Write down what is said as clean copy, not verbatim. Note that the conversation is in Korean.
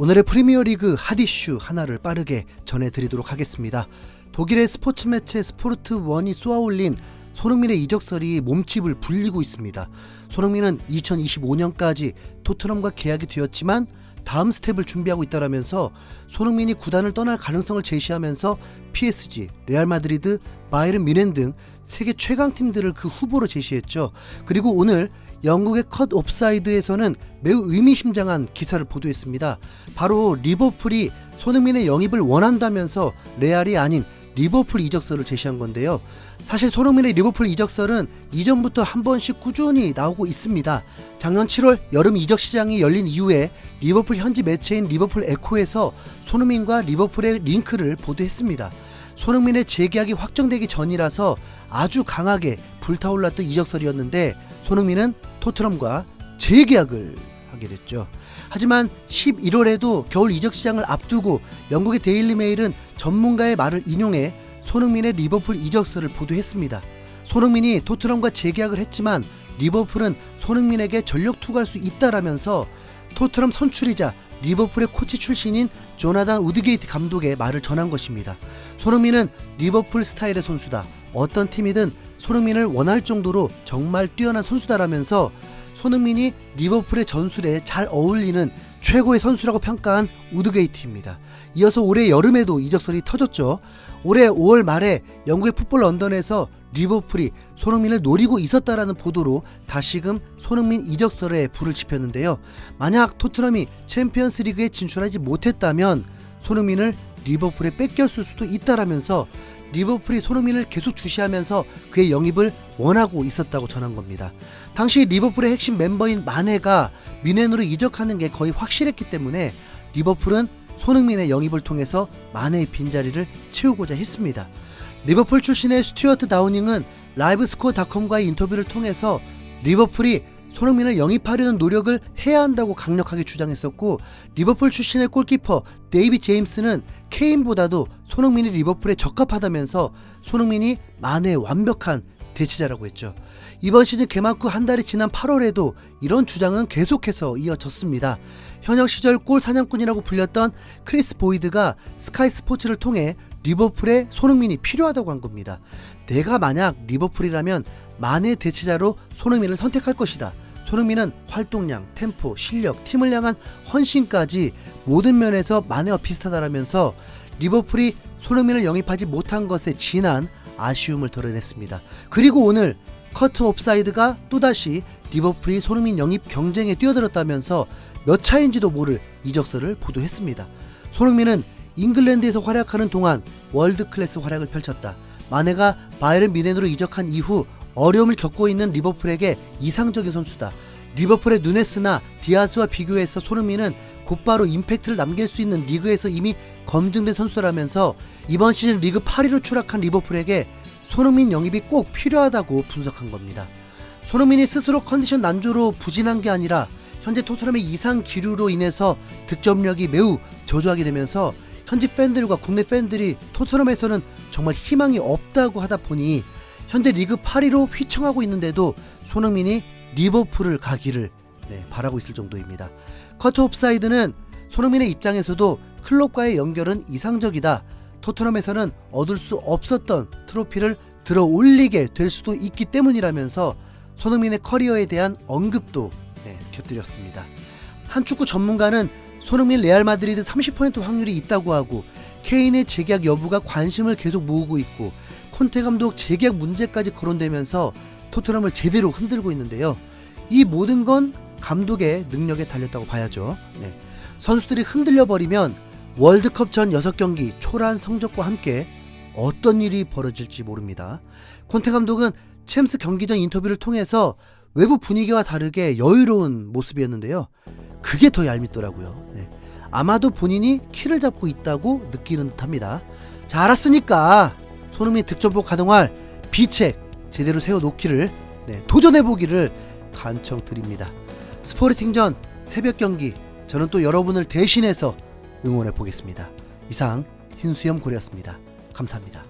오늘의 프리미어리그 핫이슈 하나를 빠르게 전해드리도록 하겠습니다. 독일의 스포츠 매체 스포르트1이 쏘아올린 손흥민의 이적설이 몸집을 불리고 있습니다. 손흥민은 2025년까지 토트넘과 계약이 되었지만 다음 스텝을 준비하고 있다라면서 손흥민이 구단을 떠날 가능성을 제시하면서 PSG, 레알 마드리드, 바이에른 뮌헨 등 세계 최강팀들을 그 후보로 제시했죠. 그리고 오늘 영국의 컷 옵사이드에서는 매우 의미심장한 기사를 보도했습니다. 바로 리버풀이 손흥민의 영입을 원한다면서 레알이 아닌 리버풀 이적설을 제시한 건데요. 사실 손흥민의 리버풀 이적설은 이전부터 한 번씩 꾸준히 나오고 있습니다. 작년 7월 여름 이적 시장이 열린 이후에 리버풀 현지 매체인 리버풀 에코에서 손흥민과 리버풀의 링크를 보도했습니다. 손흥민의 재계약이 확정되기 전이라서 아주 강하게 불타올랐던 이적설이었는데 손흥민은 토트넘과 재계약을 하게 됐죠. 하지만 11월에도 겨울 이적 시장을 앞두고 영국의 데일리 메일은 전문가의 말을 인용해 손흥민의 리버풀 이적설을 보도했습니다. 손흥민이 토트넘과 재계약을 했지만 리버풀은 손흥민에게 전력 투구할 수 있다라면서 토트넘 선출이자 리버풀의 코치 출신인 조나단 우드게이트 감독의 말을 전한 것입니다. 손흥민은 리버풀 스타일의 선수다. 어떤 팀이든 손흥민을 원할 정도로 정말 뛰어난 선수다라면서 손흥민이 리버풀의 전술에 잘 어울리는 최고의 선수라고 평가한 우드게이트입니다. 이어서 올해 여름에도 이적설이 터졌죠. 올해 5월 말에 영국의 풋볼 런던에서 리버풀이 손흥민을 노리고 있었다라는 보도로 다시금 손흥민 이적설에 불을 지폈는데요. 만약 토트넘이 챔피언스 리그에 진출하지 못했다면 손흥민을 리버풀에 뺏겼을 수도 있다라면서 리버풀이 손흥민을 계속 주시하면서 그의 영입을 원하고 있었다고 전한 겁니다. 당시 리버풀의 핵심 멤버인 마네가 뮌헨으로 이적하는 게 거의 확실했기 때문에 리버풀은 손흥민의 영입을 통해서 마네의 빈자리를 채우고자 했습니다. 리버풀 출신의 스튜어트 다우닝은 라이브스코어닷컴과의 인터뷰를 통해서 리버풀이 손흥민을 영입하려는 노력을 해야 한다고 강력하게 주장했었고, 리버풀 출신의 골키퍼 데이빗 제임스는 케인보다도 손흥민이 리버풀에 적합하다면서 손흥민이 마네의 완벽한 대체자라고 했죠. 이번 시즌 개막 후 한 달이 지난 8월에도 이런 주장은 계속해서 이어졌습니다. 현역 시절 골 사냥꾼이라고 불렸던 크리스 보이드가 스카이 스포츠를 통해 리버풀에 손흥민이 필요하다고 한 겁니다. 내가 만약 리버풀이라면 마네의 대체자로 손흥민을 선택할 것이다. 손흥민은 활동량, 템포, 실력, 팀을 향한 헌신까지 모든 면에서 마네와 비슷하다라면서 리버풀이 손흥민을 영입하지 못한 것에 진한 아쉬움을 드러냈습니다. 그리고 오늘 커트 옵사이드가 또다시 리버풀이 손흥민 영입 경쟁에 뛰어들었다면서 몇 차인지도 모를 이적설을 보도했습니다. 손흥민은 잉글랜드에서 활약하는 동안 월드클래스 활약을 펼쳤다. 마네가 바이에른 뮌헨으로 이적한 이후 어려움을 겪고 있는 리버풀에게 이상적인 선수다. 리버풀의 누네스나 디아즈와 비교해서 손흥민은 곧바로 임팩트를 남길 수 있는 리그에서 이미 검증된 선수라면서 이번 시즌 리그 8위로 추락한 리버풀에게 손흥민 영입이 꼭 필요하다고 분석한 겁니다. 손흥민이 스스로 컨디션 난조로 부진한 게 아니라 현재 토트넘의 이상 기류로 인해서 득점력이 매우 저조하게 되면서 현지 팬들과 국내 팬들이 토트넘에서는 정말 희망이 없다고 하다 보니 현재 리그 8위로 휘청하고 있는데도 손흥민이 리버풀을 가기를 바라고 있을 정도입니다. 커트 옵사이드는 손흥민의 입장에서도 클럽과의 연결은 이상적이다. 토트넘에서는 얻을 수 없었던 트로피를 들어 올리게 될 수도 있기 때문이라면서 손흥민의 커리어에 대한 언급도 곁들였습니다. 한 축구 전문가는 손흥민 레알 마드리드 30% 확률이 있다고 하고 케인의 재계약 여부가 관심을 계속 모으고 있고 콘테 감독 재계약 문제까지 거론되면서 토트넘을 제대로 흔들고 있는데요. 이 모든 건 감독의 능력에 달렸다고 봐야죠. 선수들이 흔들려버리면 월드컵 전 6경기 초라한 성적과 함께 어떤 일이 벌어질지 모릅니다. 콘테 감독은 챔스 경기 전 인터뷰를 통해서 외부 분위기와 다르게 여유로운 모습이었는데요. 그게 더 얄밉더라고요. 아마도 본인이 키를 잡고 있다고 느끼는 듯합니다. 자, 알았으니까 손흥민 득점포 가동할 비책 제대로 세워놓기를 도전해보기를 간청드립니다. 스포르팅전 새벽 경기 저는 또 여러분을 대신해서 응원해보겠습니다. 이상 흰수염 고래였습니다. 감사합니다.